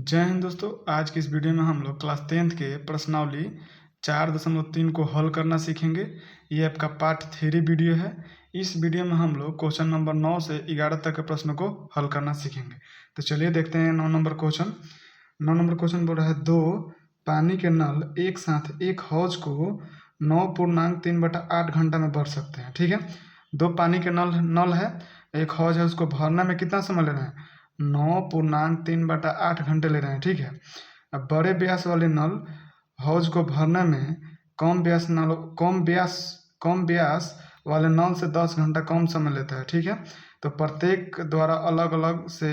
जय हिंद दोस्तों। आज की इस वीडियो में हम लोग क्लास 10th के प्रश्नावली 4.3 को हल करना सीखेंगे। ये आपका पार्ट 3 वीडियो है। इस वीडियो में हम लोग क्वेश्चन नंबर 9 से 11 तक के प्रश्नों को हल करना सीखेंगे। तो चलिए देखते हैं 9 नंबर क्वेश्चन। 9 नंबर क्वेश्चन बोल रहा है, दो पानी के नल एक साथ एक हौज को 9.3/8 घंटा में भर सकते हैं। ठीक है, दो पानी के नल है, एक हौज है, उसको भरने में कितना समय ले रहे हैं? 9.3/8 घंटे ले रहे हैं। ठीक है, अब बड़े व्यास वाले नल हौज को भरने में कम व्यास वाले नल से 10 घंटा कम समय लेता है। ठीक है, तो प्रत्येक द्वारा अलग अलग से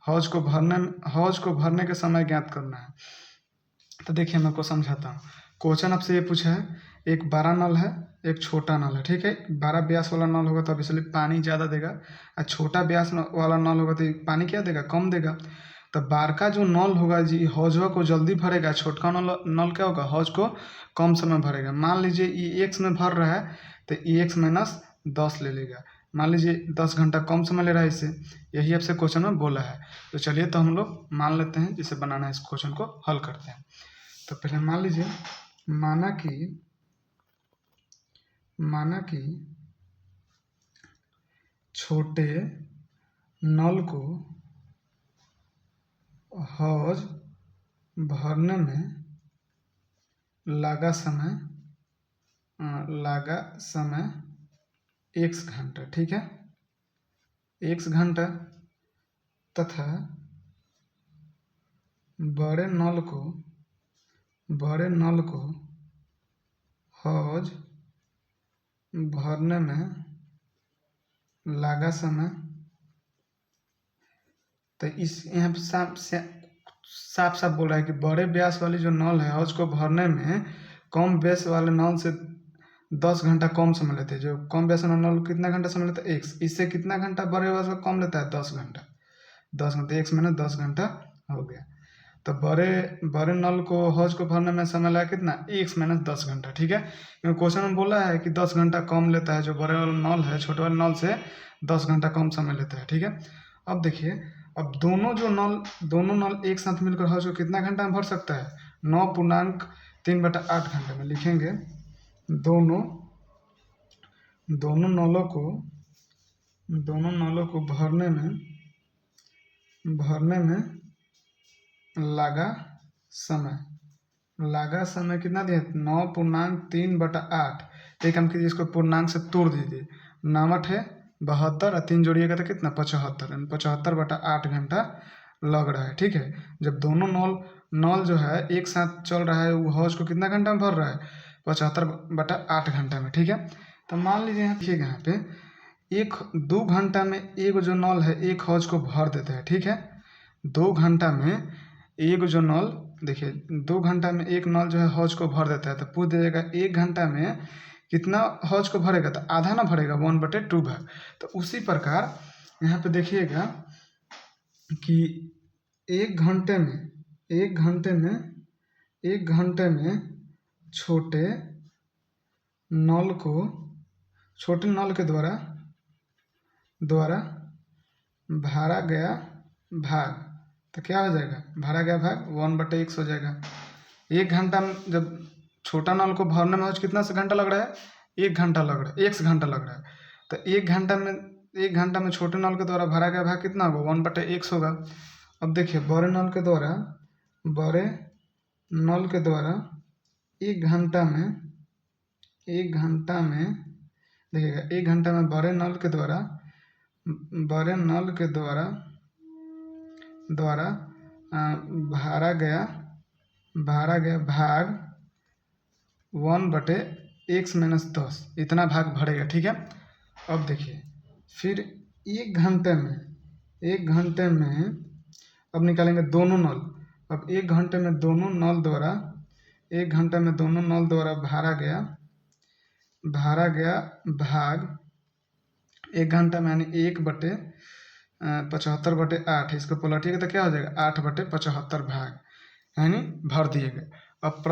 हौज को भरने के समय ज्ञात करना है। तो देखिए मैं आपको समझाता हूँ। क्वेश्चन आपसे ये पूछा है, एक बड़ा नल है, एक छोटा नल है। ठीक है, बड़ा व्यास वाला नल होगा तो इसलिए पानी ज़्यादा देगा, और छोटा व्यास वाला नल होगा तो पानी क्या देगा? कम देगा। तो बारका जो नल होगा जी हौजवा को जल्दी भरेगा, छोटका नल क्या होगा? हौज को कम समय भरेगा। मान लीजिए ये x में भर रहा है तो x - 10 ले लेगा। मान लीजिए 10 घंटा कम समय ले रहा है इससे, यही आपसे क्वेश्चन में बोला है। तो चलिए तो हम लोग मान लेते हैं, जिसे बनाना है इस क्वेश्चन को हल करते हैं। तो पहले मान लीजिए, माना कि छोटे नल को हौज भरने में लगा समय x घंटा। ठीक है, x घंटा, तथा बड़े नल को हौज भरने में लगा समय, तो इस यहाँ पे साफ बोल रहा है कि बड़े व्यास वाली जो नल है हौज को भरने में कम व्यास वाले नल से 10 घंटा कम समय लेते हैं। जो कम व्यास वाला नल कितना घंटा समय लेता है? x। इससे कितना घंटा बड़े व्यास का कम लेता है? 10 घंटा। 10 घंटा, x - 10 घंटा हो गया। तो बड़े नल को हौज को भरने में समय लगा कितना? x - 10 घंटा। ठीक है, क्योंकि क्वेश्चन में बोला है कि 10 घंटा कम लेता है, जो बड़े वाला नल है छोटे वाले नल से 10 घंटा कम समय लेता है। ठीक है, अब देखिए, अब दोनों नल एक साथ मिलकर हौज को कितना घंटा में भर सकता है? 9.3/8 घंटे में लिखेंगे। दोनों नलों को भरने में लगा समय कितना दिया? 9.3/8। एक काम कीजिए, इसको पूर्णांक से तोड़ दीजिए। 9 है 72 और 3 जोड़िएगा तो कितना? 75। 75/8 घंटा लग रहा है। ठीक है, जब दोनों नल जो है एक साथ चल रहा है, वो हौज को कितना घंटा में भर रहा है? 75/8 घंटा में। ठीक है, तो मान लीजिए यहाँ देखिएगा, यहाँ पे 2 घंटा में एक जो नल है एक हौज को भर देता है। ठीक है, 2 घंटा में एक जो नल, देखिए 2 घंटा में एक नल जो है हौज को भर देता है, तो पूछ दीजिएगा 1 घंटा में कितना हौज को भरेगा? तो आधा ना भरेगा, 1/2 भाग। तो उसी प्रकार यहाँ पे देखिएगा कि एक घंटे में छोटे नल के द्वारा भरा गया भाग, तो क्या हो जाएगा? भरा गया भाग 1/x हो जाएगा। 1 घंटा में जब छोटा नल को भरने में कितना से घंटा लग रहा है? 1 घंटा लग रहा है, x घंटा लग रहा है। तो 1 घंटा में छोटे नल के द्वारा भरा गया भाग कितना होगा? 1/x होगा। अब देखिए, बड़े नल के द्वारा 1 घंटा में देखिएगा, 1 घंटा में बड़े नल के द्वारा भरा गया भाग 1/x - 10, इतना भाग भरेगा। ठीक है, अब देखिए, फिर 1 घंटे में अब निकालेंगे दोनों नल। अब 1 घंटे में दोनों नल द्वारा भरा गया भाग 1 घंटा में, यानी 1/75/8। इसको पलटिएगा तो क्या हो जाएगा? 8/75 भाग, यानी भर दिएगा। अब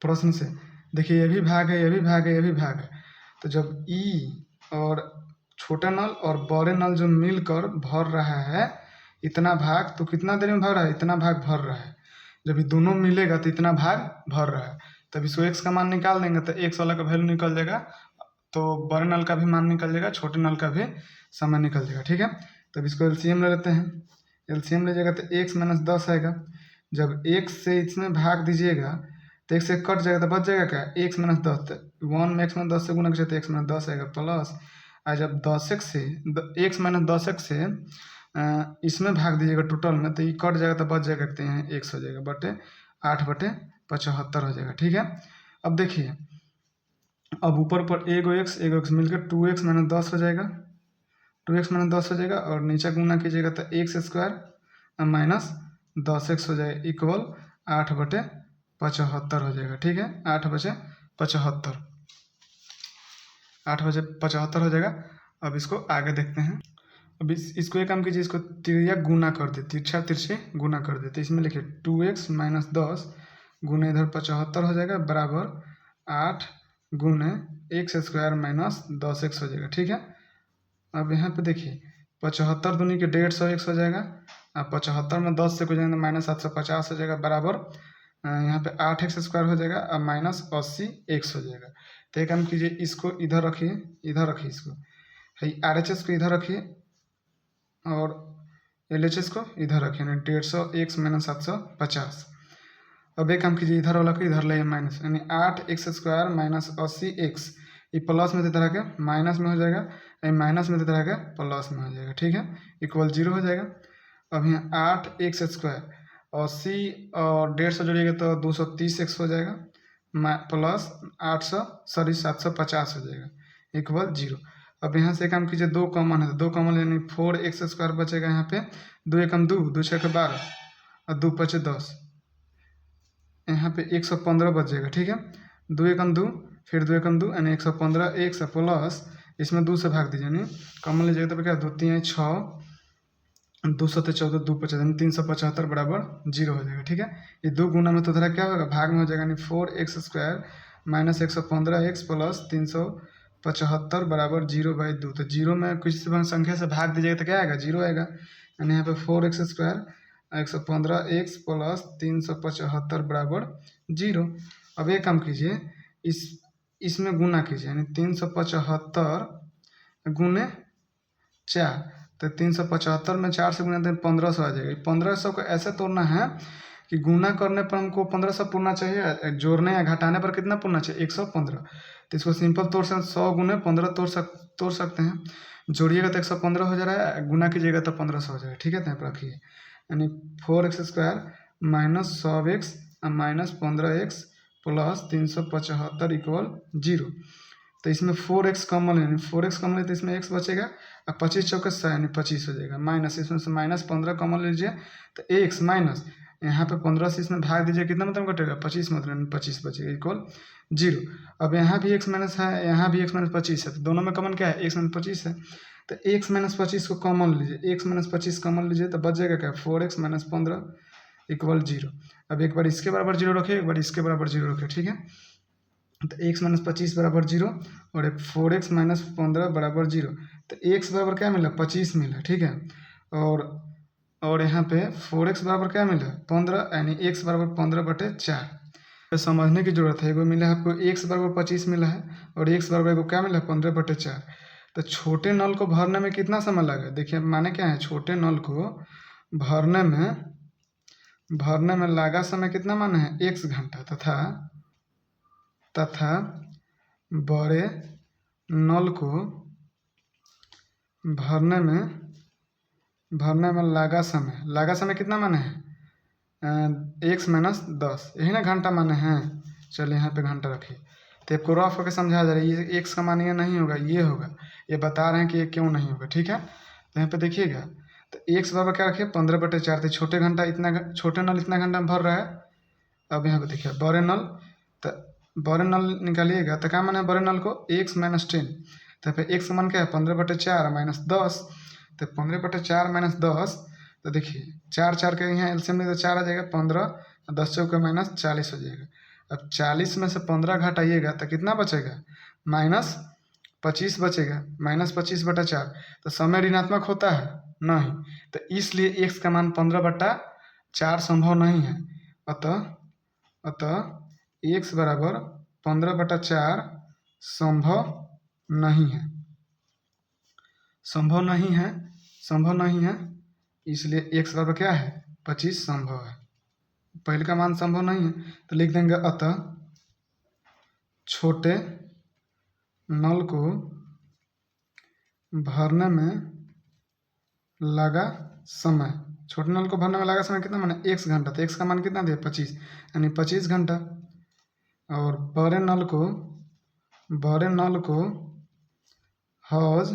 प्रश्न से देखिए, ये भी भाग है, ये भी भाग है, ये भी भाग है। तो जब ई और छोटा नल और बड़े नल जो मिलकर भर रहा है इतना भाग तो कितना देर में भर रहा है, इतना भाग भर रहा है। जब ये दोनों मिलेगा तो इतना भाग भर रहा है, तब इसको x का मान निकाल देंगे तो x वाला का वैल्यू निकल जाएगा, तो बड़े नल का भी मान निकल जाएगा, छोटे नल का भी समय निकल जाएगा। ठीक है, तब इसको एलसीएम ले लेते हैं। एलसीएम ले जाएगा तो x माइनस 10 आएगा। जब x से इसमें भाग दीजिएगा तो x से कट जाएगा तो बच जाएगा क्या, x माइनस 10। 1 में x माइनस 10 से गुना किया तो x माइनस 10 आएगा प्लस, और जब 10x से x माइनस 10x से इसमें भाग दीजिएगा टोटल में तो ये कट जाएगा तो बच जाएगा, कहते हैं x हो जाएगा बटे 8/75 हो जाएगा। ठीक है, अब देखिए, अब ऊपर पर एगो x मिलकर 2x माइनस 10 हो जाएगा, 2x माइनस 10 हो जाएगा, और नीचे गुना कीजिएगा तो x स्क्वायर माइनस 10x हो जाएगा इक्वल 8/75 हो जाएगा। ठीक है, 8/75 8/75 हो जाएगा। अब इसको आगे देखते हैं। अब इसको एक काम कीजिए, इसको तिरिया गुना कर दे, तिरछा तिरछे गुना कर देते, इसमें लिखिए 2x माइनस 10 गुने इधर 75 हो जाएगा बराबर 8 गुने x स्क्वायर माइनस 10x हो जाएगा। ठीक है, अब यहाँ पे देखिए 75 दूनी के 150x हो जाएगा, अब 75 में 10 से कुछ जाएगा माइनस 750 हो जाएगा बराबर यहाँ पे 8x स्क्वायर हो जाएगा और माइनस 80x हो जाएगा। तो एक काम कीजिए, इसको इधर रखिए, इधर रखिए, इसको है RHS को इधर रखिए और LHS को इधर रखिए, 150x माइनस 750। अब एक काम कीजिए, इधर वाला को इधर ले माइनस, यानी 8x स्क्वायर माइनस 80x, ये प्लस में देता रह माइनस में हो जाएगा, ये माइनस में देता रह प्लस में हो जाएगा। ठीक है, इक्वल 0 हो जाएगा। अब यहाँ 8x स्क्वायर 80 और 150 जोड़िएगा तो 230x हो जाएगा प्लस 750 हो जाएगा इक्वल 0। अब यहाँ से काम कीजिए, 2 कॉमन है तो 2 कॉमन यानी 4x स्क्वायर बचेगा यहाँ पे, 2 एकम 2, 2 छः 12 और 2 5 10, यहाँ पे 115 बच जाएगा। ठीक है, 2 एकम 2 फिर 2 एकम 2 यानी 115 x प्लस इसमें 2 से भाग दीजिए, यानी कॉमन लीजिएगा तो क्या 2 3 6 2 7 14 2 50 यानी 375 बराबर 0 हो जाएगा। ठीक है, ये 2 गुना में तो उधर क्या होगा, भाग में हो जाएगा, यानी 4x square minus 115x plus 375 बराबर 0/2। तो 0 में किसी भी संख्या से भाग दीजिएगा तो क्या आएगा, 0 आएगा, यानी यहाँ पे 4x स्क्वायर 115x प्लस 375 बराबर 0। अब एक काम कीजिए, इसमें गुना कीजिए, यानी 375 गुने 4, तो 375 में 4 से गुना तो 1500 आ जाएगा। 1500 को ऐसे तोड़ना है कि गुना करने पर हमको 1500 पूर्णा चाहिए, जोड़ने या घटाने पर कितना पूर्णा चाहिए, 115। तो इसको सिंपल तोड़ सकते, 100 गुने 15 तोड़ सकते हैं, जोड़िएगा तो 115 हो जा रहा है, गुना कीजिएगा तो 1500 हो जाएगा। ठीक है, तो यहाँ पर रखिए, यानी 4x square minus 100x minus 15x plus 375 equal 0। तो इसमें 4x कॉमन है, यानी 4x कॉमन है तो इसमें x बचेगा, और 25 चौके 100 यानी 25 हो जाएगा, माइनस इसमें से माइनस 15 कॉमन लीजिए तो x माइनस यहाँ पे 15 से इसमें भाग दीजिए, कितना मतलब कटेगा 25 मतलब 25 बचेगा इक्वल 0। अब यहाँ भी x माइनस है, यहाँ भी x माइनस 25 है, तो दोनों में कॉमन क्या है, x माइनस 25 है, तो x माइनस 25 को कॉमन लीजिए, x माइनस 25 कॉमन लीजिए तो बच जाएगा क्या 4x माइनस 15 इक्वल 0। अब एक बार इसके बराबर 0 रखिए, एक बार इसके बराबर 0 रखिए। ठीक है, तो x माइनस 25 बराबर 0 और एक 4x माइनस 15 बराबर 0, तो x बराबर क्या मिला 25 मिला। ठीक है, और यहाँ पे 4x बराबर क्या मिला 15, यानी x बराबर 15/4। तो समझने की जरूरत है, एगो मिला है आपको x बराबर 25 मिला है और x बराबर एगो क्या मिला 15/4। तो छोटे नल को भरने में कितना समय लगा, देखिए माने क्या है, छोटे नल को भरने में लगा समय कितना माने है, 1 घंटा, तथा बड़े नल को भरने में लगा समय कितना माने हैं, x माइनस 10, यही ना घंटा माने हैं। चलिए यहाँ पे घंटा रखिए, तो आपको रफ करके समझा जा रहा है, ये x का मान ये नहीं होगा, ये होगा, ये बता रहे हैं कि ये क्यों नहीं होगा। ठीक है, तो यहाँ पे देखिएगा, तो x बराबर क्या रखिए 15/4, तो छोटे नल इतना घंटा में भर रहा है। अब यहाँ पे देखिए बड़े नल, तो बड़े नल निकालिएगा तो क्या माने बड़े नल को x माइनस 10, तो फिर x का मान क्या है 15/4 माइनस 10, तो 15/4 माइनस 10, तो देखिए 4 के यहाँ एलसीएम में तो 4 आ जाएगा, 15 10 चौके माइनस 40 हो जाएगा। अब 40 में से 15 घटाइएगा तो कितना बचेगा, -25 बचेगा, -25/4। तो समय ऋणात्मक होता है, नहीं, तो इसलिए x का मान 15/4 संभव नहीं है। अतः x बराबर 15/4 संभव नहीं है, संभव नहीं है। इसलिए x बराबर क्या है, 25 संभव है। पहले का मान संभव नहीं है तो लिख देंगे अतः छोटे नल को भरने में लगा समय, छोटे नल को भरने में लगा समय कितना, माने x घंटा, तो x का मान कितना दिया 25, यानी 25 घंटा। और बड़े नल को हौज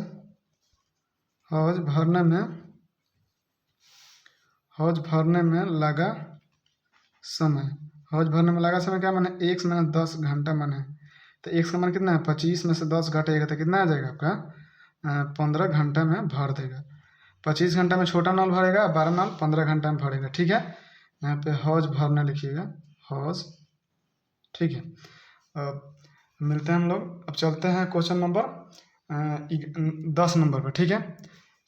भरने में लगा समय, हौज भरने में लगा समय क्या माने x माने 10 घंटा माने, तो x का मान कितना है 25 में से 10 घटेगा तो कितना आ जाएगा आपका 15 घंटा में भर देगा। 25 घंटा में छोटा नल भरेगा, 12 नल 15 घंटा में भरेगा। ठीक है, यहाँ पे हौज भरना लिखिएगा, हौज। ठीक है, अब मिलते हैं हम लोग, अब चलते हैं क्वेश्चन नंबर 10 नंबर पर। ठीक है,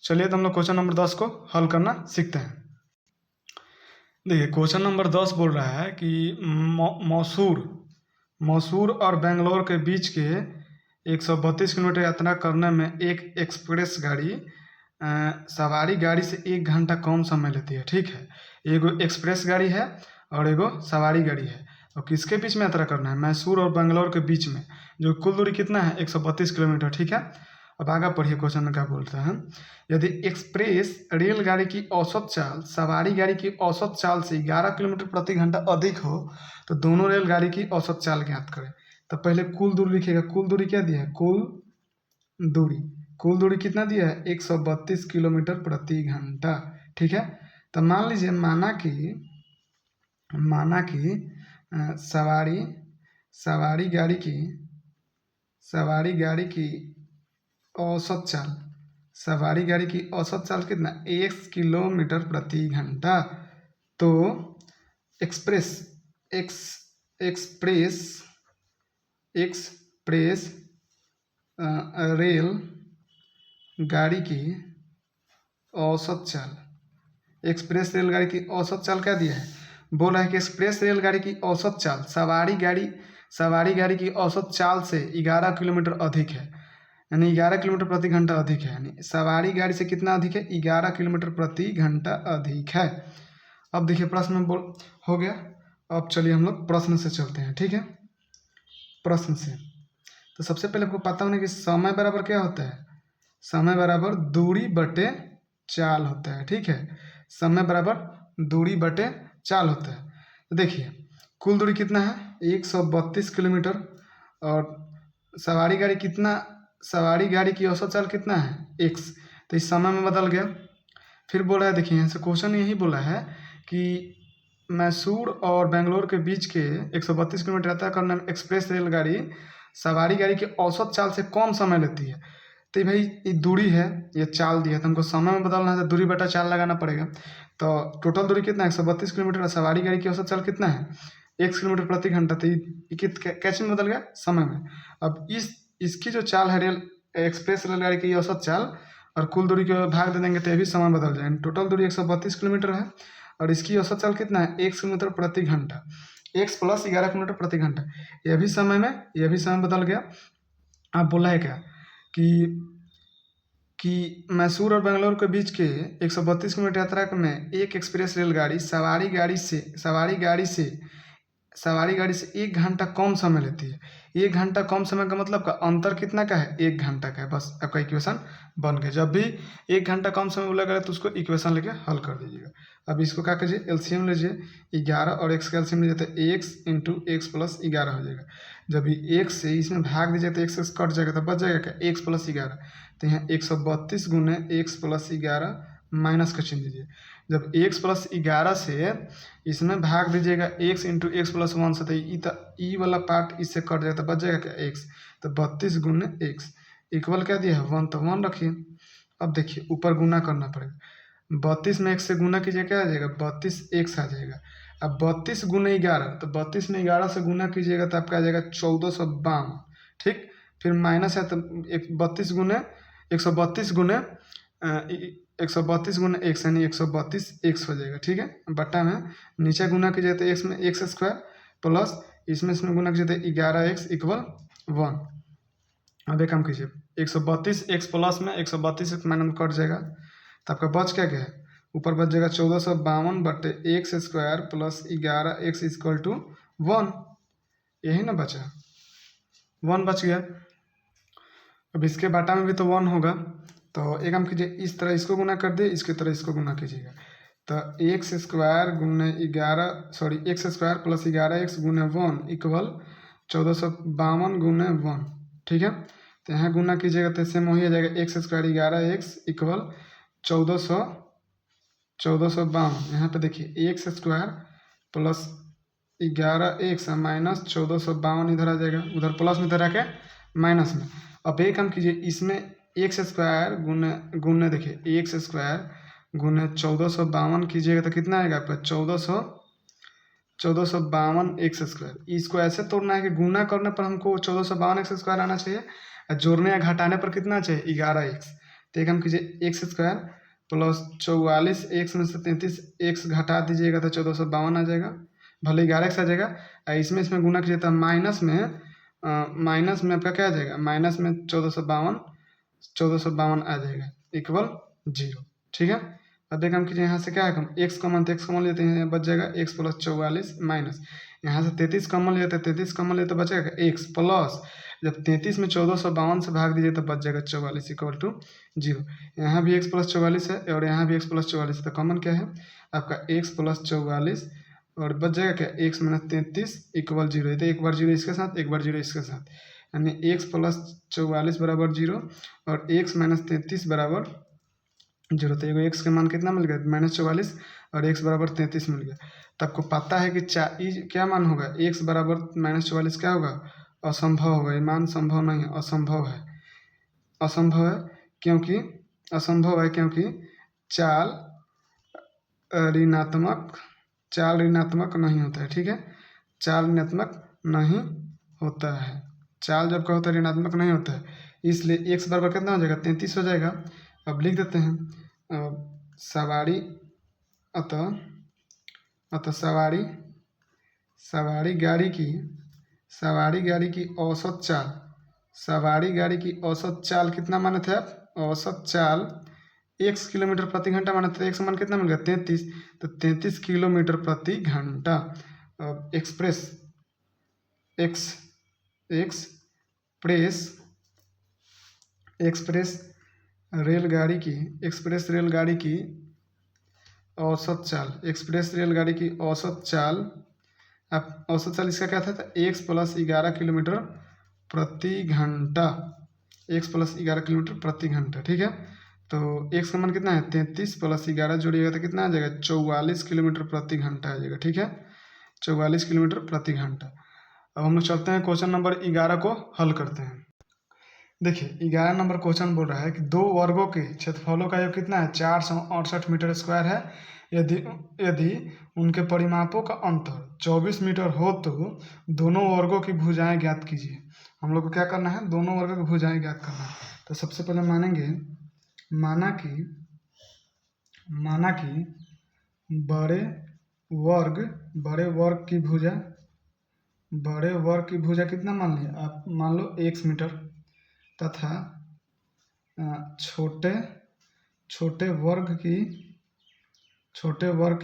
चलिए तो हम लोग क्वेश्चन नंबर 10 को हल करना सीखते हैं। देखिए क्वेश्चन नंबर 10 बोल रहा है कि मैसूर और बेंगलोर के बीच के 132 किलोमीटर यात्रा करने में एक एक्सप्रेस गाड़ी सवारी गाड़ी से 1 घंटा कम समय लेती है। ठीक है, एगो एक्सप्रेस गाड़ी है और एगो सवारी गाड़ी है, और किसके बीच में यात्रा करना है, मैसूर और बेंगलोर के बीच में, जो कुल दूरी कितना है 132 किलोमीटर। ठीक है, अब आगे पढ़िए क्वेश्चन में क्या बोलते हैं। यदि एक्सप्रेस रेलगाड़ी की औसत चाल सवारी गाड़ी की औसत चाल से 11 किलोमीटर प्रति घंटा अधिक हो तो दोनों रेलगाड़ी की औसत चाल ज्ञात करें। तो पहले कुल दूरी लिखिएगा, कुल दूरी क्या दिया है, कुल दूरी कितना दिया है 132 किलोमीटर प्रति घंटा। ठीक है, तो मान लीजिए माना कि सवारी गाड़ी की औसत चाल कितना 1 किलोमीटर प्रति घंटा, तो एक्सप्रेस रेल गाड़ी की औसत चाल क्या दिया है, बोला है कि एक्सप्रेस रेलगाड़ी की औसत चाल सवारी गाड़ी की औसत चाल से 11 किलोमीटर अधिक है, यानी 11 किलोमीटर प्रति घंटा अधिक है, यानी सवारी गाड़ी से कितना अधिक है 11 किलोमीटर प्रति घंटा अधिक है। अब देखिए प्रश्न में हो गया। अब चलिए हम लोग प्रश्न से चलते हैं। ठीक है, प्रश्न से तो सबसे पहले आपको पता होना कि समय बराबर क्या होता है, समय बराबर दूरी बटे चाल होता है। ठीक है, समय बराबर दूरी बटे चाल होता है। तो देखिए कुल दूरी कितना है 132 किलोमीटर, और सवारी गाड़ी की औसत चाल कितना है x, तो इस समय में बदल गया। फिर बोला है, देखिए यहाँ से क्वेश्चन यही बोला है कि मैसूर और बेंगलोर के बीच के 132 किलोमीटर यात्रा करने में एक्सप्रेस रेलगाड़ी सवारी गाड़ी की औसत चाल से कम समय लेती है। तो भाई ये दूरी है, ये चाल दिया, तो हमको समय में बदलना है तो दूरी बटा चाल लगाना पड़ेगा। तो टोटल दूरी कितना है 132 किलोमीटर, और सवारी गाड़ी की औसत चाल कितना है 1 किलोमीटर प्रति घंटा, तो ये कैसे में बदल गया, समय में। अब इसकी जो चाल है एक्सप्रेस रेलगाड़ी की औसत चाल और कुल दूरी को भाग दे देंगे तो ये भी समय बदल जाएगा। टोटल दूरी 132 किलोमीटर है और इसकी औसत चाल कितना है 1 किलोमीटर प्रति घंटा, x + 11 किलोमीटर प्रति घंटा, यह भी समय बदल गया। अब बोला है क्या कि मैसूर और बेंगलोर के बीच के 132 किलोमीटर यात्रा में एक एक्सप्रेस रेलगाड़ी सवारी गाड़ी से 1 घंटा कम समय लेती है। 1 घंटा कम समय का मतलब का अंतर कितना का है 1 घंटा का है, बस आपका इक्वेशन बन गया। जब भी 1 घंटा कम समय बोला गया तो उसको इक्वेशन लेके हल कर दीजिएगा। अब इसको क्या कीजिए एलसीएम लीजिए, 11 और x का एलसीएम लीजिए तो x × x + 11 हो जाएगा। जब ये x से इसमें भाग दीजिए तो x कट जाएगा तो बच जाएगा क्या x + 11, तो यहाँ 132 × x + 11 माइनस का चिन्ह दीजिए। जब x + 11 से इसमें भाग दीजिएगा x × x + 1 से, तो ई वाला पार्ट इससे कट जाएगा तो बच जाएगा क्या x, तो 32 × x इक्वल क्या दिया है 1, तो 1 रखिए। अब देखिए ऊपर गुना करना पड़ेगा, 32 में x से गुना कीजिए क्या आ जाएगा 32x आ जाएगा। अब 32 × 11, तो 32 में 11 से गुना कीजिएगा तो आपका आ जाएगा 1452। ठीक, फिर माइनस है तो 132 × 132 गुना x यानी 132 x हो जाएगा। ठीक है, बट्टा में नीचे गुना कीजिए तो x में एक्स स्क्वायर प्लस इसमें गुना कीजिए तो 11x इक्वल 1। अब एक काम कीजिए 132 x प्लस में 132 x माइनस में कट जाएगा तो आपका बच क्या है, ऊपर बच जाएगा 1452 बटे X square plus 11x equal to 1। यही ना बचा, 1 बच गया। अब इसके बाटा में भी तो 1 होगा, तो एक काम कीजिए इस तरह इसको गुना कर दिए, इसकी तरह इसको गुना कीजिएगा तो एक्स स्क्वायर गुने 11 एक्स स्क्वायर प्लस 11x गुने 1 इक्वल 1452 गुने 1। ठीक है, तो यहाँ गुना कीजिएगा तो सेम वही आ जाएगा, एक्स स्क्वायर 11x इक्वल 1452। यहाँ पे देखिए x square plus 11x minus 1452 इधर आ जाएगा, उधर प्लस में इधर आके माइनस में। अब एक काम कीजिए इसमें एक्स स्क्वायर गुने गुने देखिए एक्स स्क्वायर गुने 1452 कीजिएगा तो कितना आएगा आपका 1452 एक्स स्क्वायर। इसको ऐसे तोड़ना है कि गुना करने पर हमको 1452 एक्स स्क्वायर आना चाहिए और जोड़ने या घटाने पर कितना चाहिए 11x। तो एक काम कीजिए एक्स स्क्वायर प्लस 44 एक्स में से 33 एक्स घटा दीजिएगा तो 1452 आ जाएगा, भले 11x आ जाएगा। इसमें गुना कीजिए तो माइनस में आपका क्या आ जाएगा, माइनस में 1452 आ जाएगा इक्वल 0। ठीक है, अब एक काम कीजिए यहाँ से क्या है एक्स कॉमन, तो एक्स कॉमन लेते हैं बच जाएगा एक्स प्लस 44 माइनस यहाँ से 33 कॉमन लेते हैं, 33 कॉमन लेते बचेगा एक्स प्लस जब 33 में 1452 से भाग दीजिए तो बच जाएगा 44 इक्वल टू 0। यहाँ भी एक्स प्लस 44 है और यहाँ भी एक्स प्लस 44 है, तो कॉमन क्या है आपका एक्स प्लस 44 और बच जाएगा क्या एक्स माइनस 33 इक्वल 0। तो एक बार 0 इसके साथ एक बार 0 इसके साथ, यानी एक्स प्लस 44 बराबर 0 और एक्स माइनस 33 बराबर 0। तो एक्स का मान कितना मिल गया -44 और एक्स बराबर 33 मिल गया। तो आपको पता है कि क्या मान होगा, एक्स बराबर -44 क्या होगा, असंभव होगा। ये मान संभव नहीं है, असंभव है। असंभव है क्योंकि चाल ऋणात्मक नहीं होता है। ठीक है, चाल ऋणात्मक नहीं होता है, चाल जब का होता है ऋणात्मक नहीं होता है, इसलिए एक्स बराबर कितना हो जाएगा 33 हो जाएगा। अब लिख देते हैं सवारी अतः सवारी गाड़ी की औसत चाल कितना माने थे आप, औसत चाल x किलोमीटर प्रति घंटा माने थे। x मान कितना मिल गया 33, तो 33 किलोमीटर प्रति घंटा। अब एक्सप्रेस रेलगाड़ी की औसत चाल अब औसत चाल इसका क्या था, एक्स प्लस 11 किलोमीटर प्रति घंटा, ठीक है। तो एक्स का मान कितना है 33 प्लस 11 जोड़िएगा तो कितना आ जाएगा 44 किलोमीटर प्रति घंटा आ जाएगा। ठीक है, 44 किलोमीटर प्रति घंटा। अब हम लोग चलते हैं क्वेश्चन नंबर 11 को हल करते हैं। देखिए 11 नंबर क्वेश्चन बोल रहा है कि दो वर्गों के क्षेत्रफलों का योग कितना है 468 मीटर स्क्वायर है। यदि उनके परिमापों का अंतर 24 मीटर हो तो दोनों वर्गों की भुजाएं ज्ञात कीजिए। हम लोग को क्या करना है, दोनों वर्गों की भुजाएं ज्ञात करना है। तो सबसे पहले माना कि बड़े वर्ग की भुजा कितना मान लिया आप, मान लो x मीटर, तथा छोटे वर्ग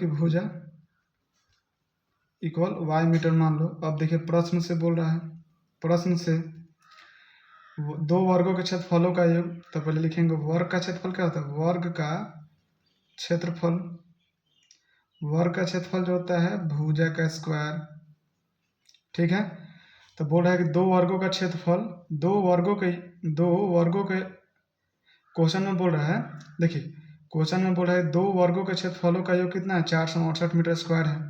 की भुजा इक्वल y मीटर मान लो। अब देखिए प्रश्न से बोल रहा है, प्रश्न से दो वर्गों के क्षेत्रफलों का योग, तो पहले लिखेंगे वर्ग का क्षेत्रफल क्या होता है, वर्ग का क्षेत्रफल जो होता है भुजा का स्क्वायर। ठीक है, तो बोल रहा है कि दो वर्गों का क्षेत्रफल, दो वर्गों के क्वेश्चन में बोल रहा है, देखिए क्वेश्चन में बोल रहा है दो वर्गों के क्षेत्रफलों का योग कितना है 468 मीटर स्क्वायर है।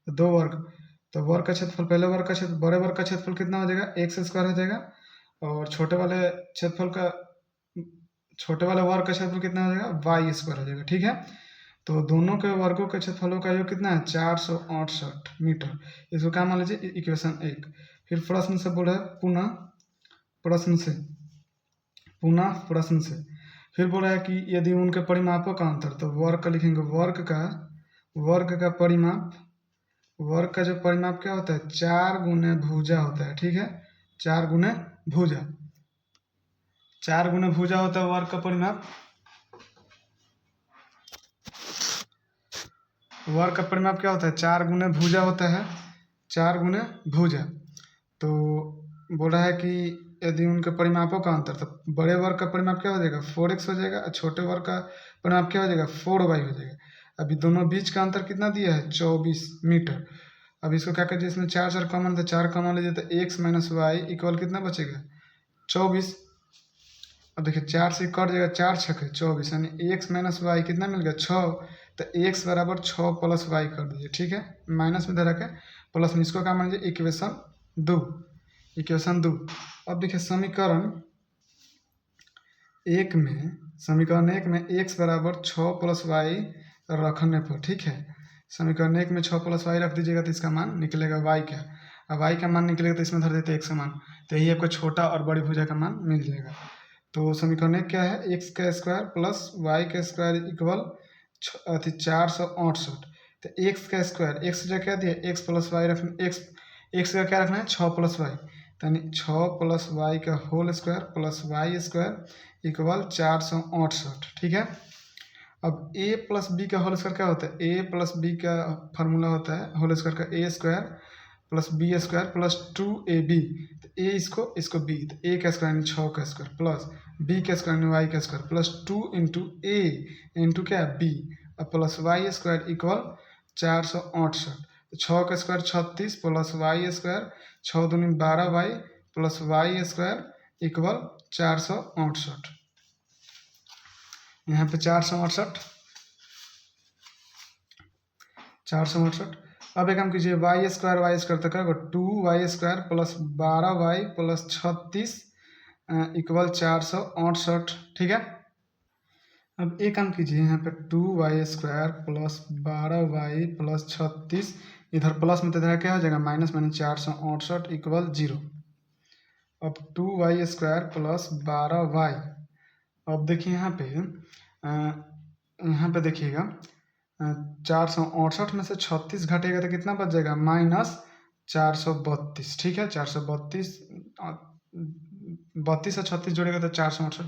तो दो वर्ग, तो वर्ग का क्षेत्रफल, पहले वर्ग का क्षेत्र, बड़े वर्ग का क्षेत्रफल कितना हो जाएगा एक्स स्क्वायर हो जाएगा, और छोटे वाले वर्ग का क्षेत्रफल कितना हो जाएगा वाई स्क्वायर हो जाएगा। ठीक है, तो दोनों के वर्गों के क्षेत्रफलों का योग कितना है 468 मीटर। इसको क्या मान लीजिए इक्वेशन 1। फिर प्रश्न से बोल रहा है पुनः प्रश्न से फिर बोला है कि यदि उनके परिमापों का अंतर, तो वर्ग का लिखेंगे, वर्ग का परिमाप, वर्ग का जो परिमाप क्या होता है 4 गुने भुजा होता है। ठीक है, 4 गुने भुजा, 4 गुने भुजा होता है वर्ग का परिमाप। वर्ग का परिमाप क्या होता है 4 गुने भुजा होता है, 4 गुने भुजा। तो बोल रहा है कि यदि उनके परिमापों का अंतर, तो बड़े वर्ग का परिमाप क्या हो जाएगा 4x हो जाएगा, और छोटे वर्ग का परिमाप क्या हो जाएगा 4y हो जाएगा। अभी दोनों बीच का अंतर कितना दिया है 24 मीटर। अब इसको क्या करिए, इसमें 4 4 कॉमन, तो 4 कॉमन लीजिए, तो x माइनस वाई इक्वल कितना बचेगा 24। अब देखिए 4 से कट जाएगा, 4 छके 24, यानी एक्स माइनस वाई कितना मिल गया 6। तो x बराबर 6 प्लस वाई कर दीजिए। ठीक है, माइनस में धरा के प्लस में, इसको क्या मान लीजिए इक्वेशन 2, इक्वेशन 2। अब देखिए समीकरण एक में x बराबर 6 प्लस वाई रखने पर, ठीक है, समीकरण एक में 6 प्लस वाई रख दीजिएगा तो इसका मान निकलेगा y का। अब y का मान निकलेगा तो इसमें धर देते x का मान, तो यही आपको छोटा और बड़ी भुजा का मान मिल जाएगा। तो समीकरण एक क्या है, एक्स का स्क्वायर प्लस वाई का स्क्वायर इक्वल 468। तो एक्स का स्क्वायर, एक्स जगह क्या दिया एक्स प्लस वाई रखना, एक्स का क्या रखना है 6 प्लस वाई, यानी 6 प्लस वाई का whole square plus Y square equal 468। ठीक है, अब a प्लस बी का होल स्क्वायर क्या होता है, a प्लस बी का फार्मूला होता है होल स्क्वायर का A square plus B square plus 2ab। तो ए इसको बी, तो ए का स्क्वायर यानी 6 का स्क्वायर प्लस बी का स्क्वायर यानी वाई का स्क्वायर प्लस 2 इंटू ए इंटू क्या बी, और प्लस वाई स्क्वायर इक्वल 468। तो 6 का स्क्वायर 36 प्लस वाई स्क्वायर 6 दूनी 12y plus Y square equal 468। यहाँ पे 468, 468। अब एक काम कीजिए वाई स्क्वायर तो क्या होगा 2y² plus 12y plus 36 equal 468। ठीक है, अब एक काम कीजिए यहाँ पे 2y² प्लस 12y प्लस 36, इधर प्लस में तो इधर क्या हो जाएगा माइनस में 468 इक्वल 0। अब 2y² प्लस 12y, अब देखिए यहाँ पे देखिएगा 468 में से 36 घटेगा तो कितना बच जाएगा -432। ठीक है, 432, 32 से 36 जोड़ेगा तो 468,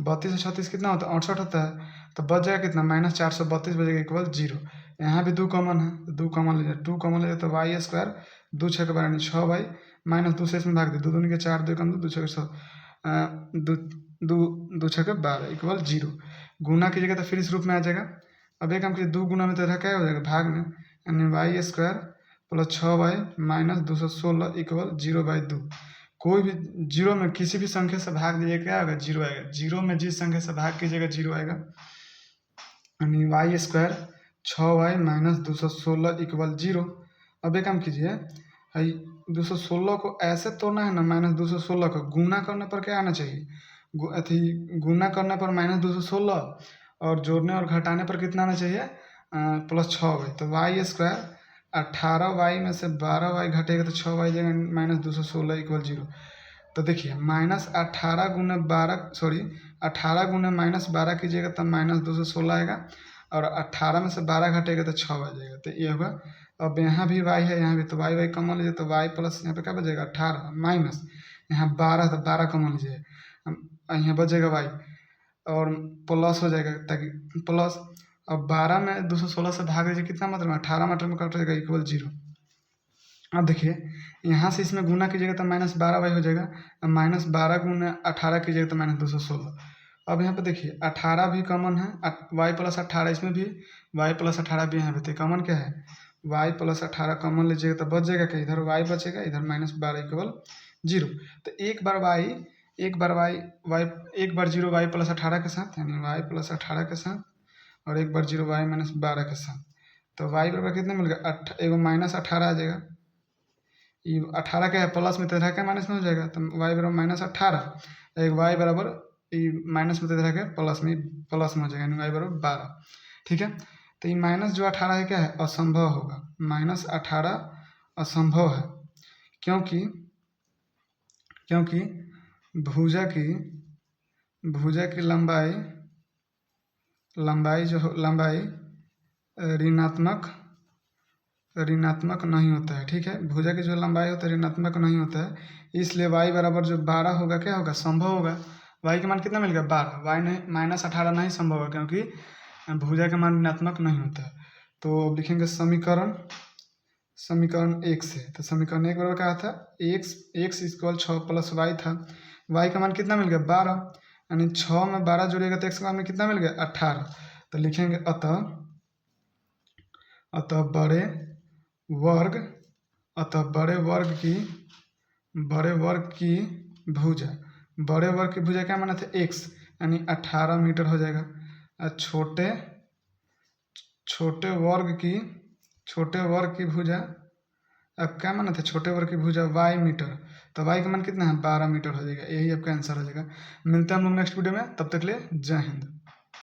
32 से 36 कितना होता है 68 होता है, तो बच जाएगा कितना -432 बचेगा इक्वल 0। यहाँ भी 2 कॉमन है, तो 2 कॉमन लीजिए, 2 कॉमन लीजिए तो वाई स्क्वायर 2 6 के बारे में 6y माइनस 2 से इसमें भाग दे, 2 दूनी के 4 2 कम 2 6 के 2 6 के 12 इक्वल 0। गुना कीजिएगा तो फिर इस रूप में आ जाएगा। अब एक काम कीजिए 2 गुना में तो क्या हो जाएगा भाग में, यानी y² plus 6y minus 216 equal 0/2। कोई भी 0 में किसी भी संख्या से भाग दीजिए क्या आएगा 0 आएगा, 0 में जिस संख्या से भाग कीजिएगा 0 आएगा, यानी y² 6y माइनस 216 इक्वल 0। अब एक काम कीजिए 216 को ऐसे तोड़ना है ना, -216 को गुना करने पर क्या आना चाहिए, गुना करने पर -216, और जोड़ने और घटाने पर कितना आना चाहिए प्लस 6y। तो y² 18y में से 12y घटेगा तो 6y जगह -216 इक्वल 0। तो देखिए -18 गुने 12 सॉरी 18 गुने -12 कीजिएगा तब -216 आएगा, और 18 में से 12 घटेगा तो 6 आ जाएगा, तो ये होगा। अब यहाँ भी y है, यहाँ भी, तो y कॉमन लीजिए तो y प्लस यहाँ पे क्या बचेगा 18 माइनस यहाँ 12, तो 12 कॉमन लीजिए, यहाँ बचेगा y और प्लस हो जाएगा, ताकि प्लस। अब 12 में 216 से भाग दीजिए कितना मतलब 18 मतलब में कट जाएगा इक्वल 0। अब देखिए यहाँ से इसमें गुना कीजिएगा तो -12y हो जाएगा, -12 गुना 18 कीजिएगा तो -216। अब यहाँ पे देखिए 18 भी कॉमन है, y प्लस 18 इसमें भी, y प्लस 18 भी यहाँ पे, तो कॉमन क्या है y प्लस 18 कॉमन लीजिएगा तो बच जाएगा क्या, इधर y बचेगा, इधर -12 इक्वल 0। तो एक बार 0 y प्लस 18 के साथ, यानी y प्लस 18 के साथ, और एक बार 0 y -12 के साथ, तो y बराबर कितना मिल गया एगो -18 आ जाएगा, ये 18 क्या है प्लस में तो इधर क्या माइनस में हो जाएगा, तो y बराबर -18, एक y बराबर माइनस में तो इधर क्या प्लस में हो जाएगा, यानी y बराबर 12। ठीक है, तो ये माइनस जो 18 है क्या है असंभव होगा, -18 असंभव है, क्योंकि भुजा की लंबाई लंबाई ऋणात्मक नहीं होता है। ठीक है, भुजा की जो लंबाई होता है ऋणात्मक नहीं होता है, इसलिए y बराबर जो 12 होगा क्या होगा, संभव होगा। y का मान कितना मिल गया 12, y नहीं -18 नहीं संभव होगा क्योंकि भुजा का मान ऋणात्मक नहीं होता है। तो अब लिखेंगे समीकरण 1 से। तो समीकरण 1 बराबर क्या था, x इक्वल 6 + y था। y का मान कितना मिल गया 12, यानी 6 में 12 जोड़िएगा तो x का मान में कितना मिल गया 18। तो लिखेंगे अतः बड़े वर्ग की भुजा क्या माना था x, यानी 18 मीटर हो जाएगा। और छोटे वर्ग की भुजा, अब क्या माना था, छोटे वर्ग की भुजा y मीटर, तो y का मान कितना है 12 मीटर हो जाएगा। यही आपका आंसर हो जाएगा। मिलते हैं हम लोग नेक्स्ट वीडियो में, तब तक के लिए जय हिंद।